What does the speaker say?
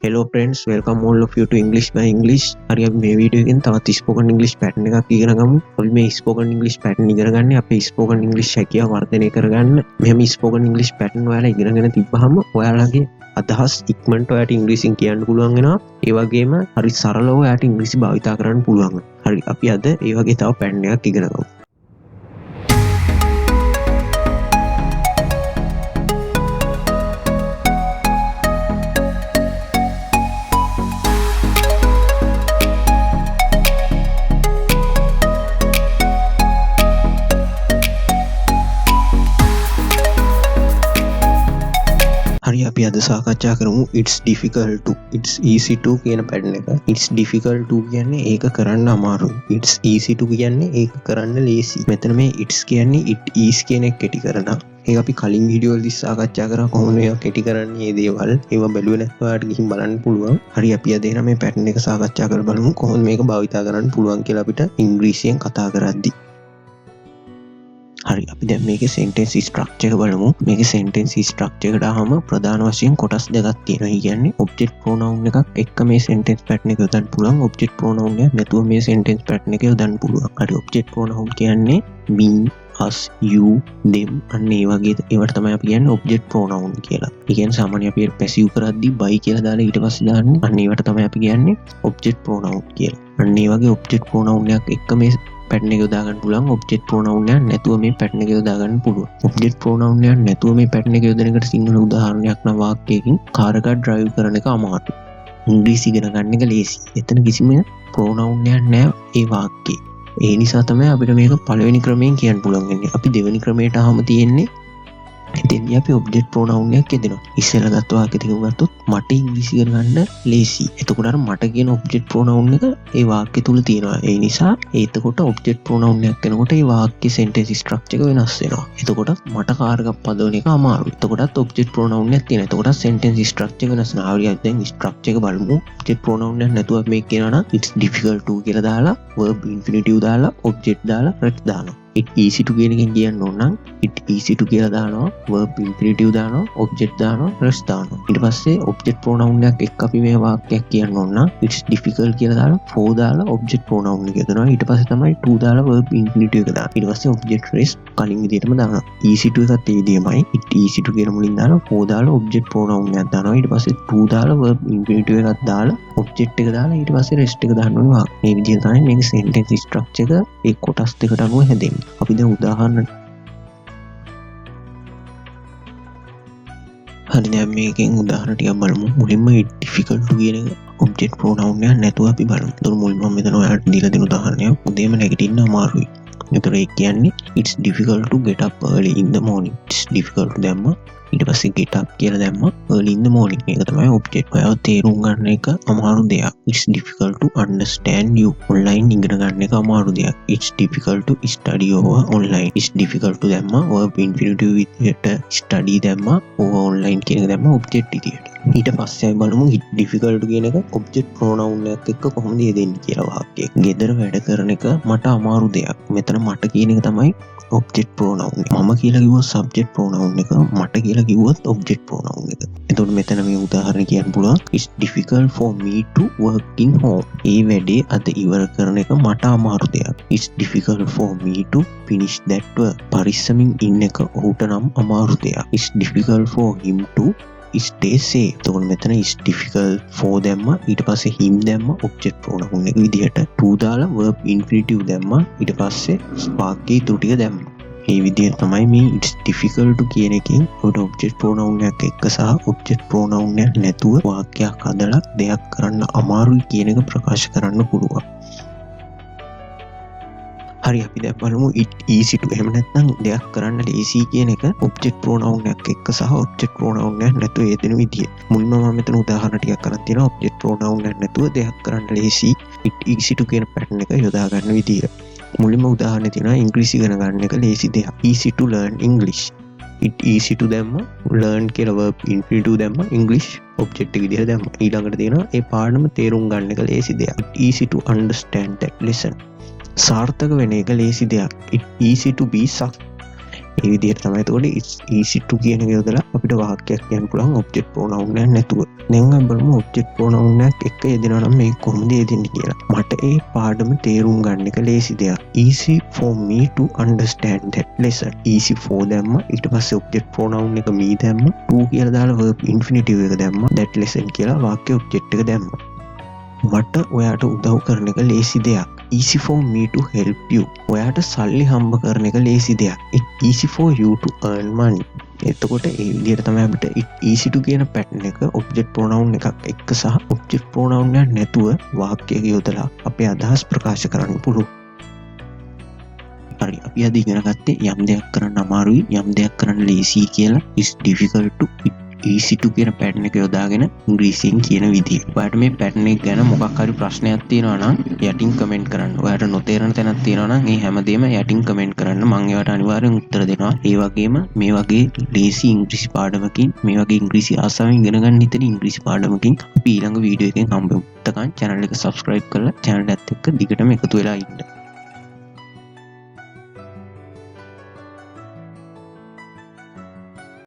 Hello friends, welcome all of you to English by English. හරි අපි මේ video එකෙන් තවත් spoken English pattern එකක් ඉගෙන ගමු. අපි මේ spoken English pattern ඉගෙන ගන්න අපේ spoken English හැකියාව වර්ධනය කරගන්න. මෙහෙම spoken English pattern ඔයාලා ඉගෙනගෙන තිබ්බහම ඔයාලගේ අදහස් ඉක්මනට ඔයාලට ඉංග්‍රීසියෙන් කියන්න පුළුවන් වෙනවා. ඒ වගේම හරි සරලව ඔයාලට ඉංග්‍රීසි භාවිතා කරන්න පුළුවන්. හරි අපි අද ඒ වගේ තව pattern එකක් ඉගෙන ගමු. හරි අපි අද සාකච්ඡා කරමු it's difficult to it's easy to කියන pattern එක. it's difficult to කියන්නේ ඒක කරන්න අමාරුයි. it's easy to කියන්නේ ඒක කරන්න ලේසි. මෙතන මේ it's කියන්නේ it is කියන එක කෙටි කරනවා. ඒක අපි කලින් වීඩියෝ වලදී සාකච්ඡා කරා කොහොමද ඒක කෙටි කරන්නේ මේ දේවල්. ඒවා බැලුවේ නැත්නම් ඔයාලට ගිහින් බලන්න පුළුවන්. හරි අපි අද එන මේ pattern එක සාකච්ඡා කරලා බලමු කොහොමද මේක භාවිතා කරන්න පුළුවන් කියලා අපිට ඉංග්‍රීසියෙන් කතා කරද්දී. හරි අපි දැන් මේකේ sentence structure එක බලමු. මේකේ sentence structure එකට ආවම ප්‍රධාන වශයෙන් කොටස් දෙකක් තියෙනවා. ඒ කියන්නේ object pronoun එකක් එක්ක මේ sentence pattern එක යොදන්න පුළුවන්. object pronoun එක නැතුව මේ sentence pattern එක යොදන්න පුළුවන්. හරි object pronoun කියන්නේ me, us, you, them අන්න ඒ වගේ ඒවට තමයි අපි කියන්නේ object pronoun කියලා. ඒ කියන්නේ සාමාන්‍යයෙන් අපි passive කරද්දී by කියලා දාලා ඊට පස්සේ දාන්නේ අන්න ඒවට තමයි අපි කියන්නේ object pronoun කියලා. අන්න ඒ වගේ object pronoun එකක් එක්ක මේ pattern එක යොදා ගන්න පුළුවන්. object pronoun එක නැතුව මේ pattern එක යොදා ගන්න පුළුවන්. object pronoun එක නැතුව මේ pattern එක යොදන එකට සිංහල උදාහරණයක් නම් වාක්‍යයකින් කාර් එකක් drive කරන එක අමාරුයි. ඉංග්‍රීසි ඉගෙන ගන්න එක ලේසි. එතන කිසිම pronoun එකක් නැහැ ඒ වාක්‍යයේ. ඒ නිසා තමයි අපිට මේක පළවෙනි ක්‍රමයෙන් කියන්න පුළුවන් වෙන්නේ. අපි දෙවෙනි ක්‍රමයට ආවම තියෙන්නේ එතෙන්දී අපි object pronoun එකක් යදෙනවා. ඉස්සෙල්ලා ගත්ත වාක්‍ය ටික ගත්තොත් මට ඉංග්‍රීසි ඉගෙන ගන්න ලේසි. එතකොට අර මට කියන object pronoun එක ඒ වාක්‍ය තුල තියෙනවා. ඒ නිසා එතකොට object pronoun එකක් වෙනකොට ඒ වාක්‍ය sentence structure එක වෙනස් වෙනවා. එතකොට මට කාර් එකක් පදවන එක අමාරුයි. එතකොටත් object pronoun එකක් තියෙනවා. එතකොට sentence structure වෙනස් වෙනවා. හරි අපි දැන් structure එක බලමු. object pronoun එකක් නැතුව මේක කියනවා නම් it's difficult to කියලා දාලා verb infinitive දාලා object දාලා rest දානවා. it easy to කියන එකෙන් කියන්න ඕන නම් it easy to කියලා දානවා verb infinitive දානවා object දානවා rest දානවා. ඊට පස්සේ object pronoun එකක් එක්ක අපි මේ වාක්‍යයක් කියන්න ඕන නම් it's difficult කියලා දාලා for දාලා object pronoun එක යොදනවා. ඊට පස්සේ තමයි to දාලා verb infinitive එක දානවා. ඊට පස්සේ object rest කලින් විදිහටම දානවා. easy to එකත් ඒ විදිහමයි. it easy to කියන මුලින් දාලා for දාලා object pronoun එකක් දානවා. ඊට පස්සේ to දාලා verb infinitive එකක් දාලා object එක දාලා ඊට පස්සේ rest එක දාන්න ඕනවා. මේ විදිහට තමයි මේක sentence structure එක ඒ කොටස් දෙකට අනුව හැදෙන්නේ. අපි දැන් උදාහරණ හරි දැන් මේකෙන් උදාහරණ ටිකක් බලමු. මුලින්ම difficult කියන එක object pronoun එක නැතුව අපි බලමු. ඒතර මුලින්ම මෙතන ඔයාලට දීලා දෙන උදාහරණයක් උදේම නැගිටින්න අමාරුයි. ඒතර ඒ කියන්නේ it's difficult to get up early in the morning. it's difficult to දැම්ම ඊට පස්සේ get up කියලා දැම්ම early in the morning. මේක තමයි object. ඔයාව තේරුම් ගන්න එක අමාරු දෙයක්. it's difficult to understand you. online ඉගෙන ගන්න එක අමාරු දෙයක්. it's difficult to study over online. it's difficult to දැම්ම verb infinitive විදිහට study දැම්ම over online කියන එක දැම්ම object විදිහට. ඊට පස්සේ අපි බලමු difficult කියන එක object pronoun එකක් එක්ක කොහොමද යෙදෙන්නේ කියලා වාක්‍යයක. ගෙදර වැඩ කරන එක මට අමාරු දෙයක්. මෙතන මට කියන එක තමයි object pronoun එක. මම කියලා කිව්වොත් subject pronoun එක, මට කියලා කිව්වොත් object pronoun එක. එතකොට මෙතන මේ උදාහරණ කියන්න පුළුවන් it's difficult for me to work in home. ඒ වැඩේ අද ඉවර කරන එක මට අමාරු දෙයක්. it's difficult for me to finish that work. පරිස්සමින් ඉන්න එක ඔහුට නම් අමාරු දෙයක්. it's difficult for him to stay safe. එතකොට මෙතන is difficult for දැම්ම ඊට පස්සේ him දැම්ම object pronoun එක විදිහට to දාලා verb infinitive දැම්ම ඊට පස්සේ වාක්‍යය ඉතුරු ටික දැම්ම. මේ විදිහට තමයි මේ it's difficult to කියන එකෙන් ඔබට object pronoun එකක් එක්ක සහ object pronoun එකක් නැතුව වාක්‍යයක් හදලා දෙයක් කරන්න අමාරුයි කියන එක ප්‍රකාශ කරන්න පුළුවන්. හරි අපි දැන් බලමු it easy to එහෙම නැත්නම් දෙයක් කරන්න ලේසි කියන එක object pronoun එකක් එක්ක සහ object pronoun එකක් නැතුව යෙදෙන විදිය. මුලින්ම මම මෙතන උදාහරණ ටිකක් කරන් තියෙනවා object pronoun එකක් නැතුව දෙයක් කරන්න ලේසි it easy to කියන pattern එක යොදා ගන්න විදිය. මුලින්ම උදාහරණ තියෙනවා ඉංග්‍රීසි ඉගෙන ගන්න එක ලේසි දෙයක්. easy to learn English. it easy to දැම්ම learn කියලා verb infinitive දැම්ම English object එක විදිහට දැම්ම. ඊළඟට තියෙනවා ඒ පාඩම තේරුම් ගන්න එක ලේසි දෙයක්. it easy to understand that lesson. සාර්ථක වෙන එක ලේසි දෙයක්. it easy to be ඒ විදිහට තමයි. එතකොට it's easy to කියන එක යොදලා අපිට වාක්‍යයක් කියන්න පුළුවන් object pronoun එකක් නැතුව. දැන් අපි බලමු object pronoun එකක් එක්ක යෙදෙනවා නම් මේක කොහොමද යෙදෙන්නේ කියලා. මට ඒ පාඩම තේරුම් ගන්න එක ලේසි දෙයක්. easy for me to understand that lesson. easy for දැම්ම ඊට පස්සේ object pronoun එක me දැම්ම to කියලා දාලා verb infinitive එක දැම්ම that lesson කියලා වාක්‍ය object එක දැම්ම. මට ඔයාට උදව් කරන එක ලේසි දෙයක්. easy for me to help you. ඔයාට සල්ලි හම්බ කරන එක ලේසි දෙයක්. it easy for you to earn money. එතකොට ඒ විදිහට තමයි අපිට it easy to කියන pattern එක object pronoun එකක් එක්ක සහ object pronoun එකක් නැතුව වාක්‍යයක යොදලා අපේ අදහස් ප්‍රකාශ කරන්න පුළුවන්. හරි, අපි අද ඉගෙන ගත්තේ යම් දෙයක් කරන්න අමාරුයි, යම් දෙයක් කරන්න ලේසි කියලා. is difficult to easy to කියන pattern එක යොදාගෙන ඉංග්‍රීසියෙන් කියන විදිය. ඔයාලට මේ pattern එක ගැන මොකක් හරි ප්‍රශ්නයක් තියෙනවා නම් යටින් කමෙන්ට් කරන්න. ඔයාලට නොතේරෙන තැනක් තියෙනවා නම් ඒ හැමදේම යටින් කමෙන්ට් කරන්න. මම ඒවට අනිවාර්යෙන් උත්තර දෙනවා. ඒ වගේම මේ වගේ ලේසි ඉංග්‍රීසි පාඩමකින්, මේ වගේ ඉංග්‍රීසි ආසාවෙන් ඉගෙන ගන්න හිතෙන ඉංග්‍රීසි පාඩමකින් අපි ඊළඟ වීඩියෝ එකෙන් හම්බෙමු. එතකන් channel එක subscribe කරලා channel එකත් එක්ක දිගටම එකතු වෙලා ඉන්න.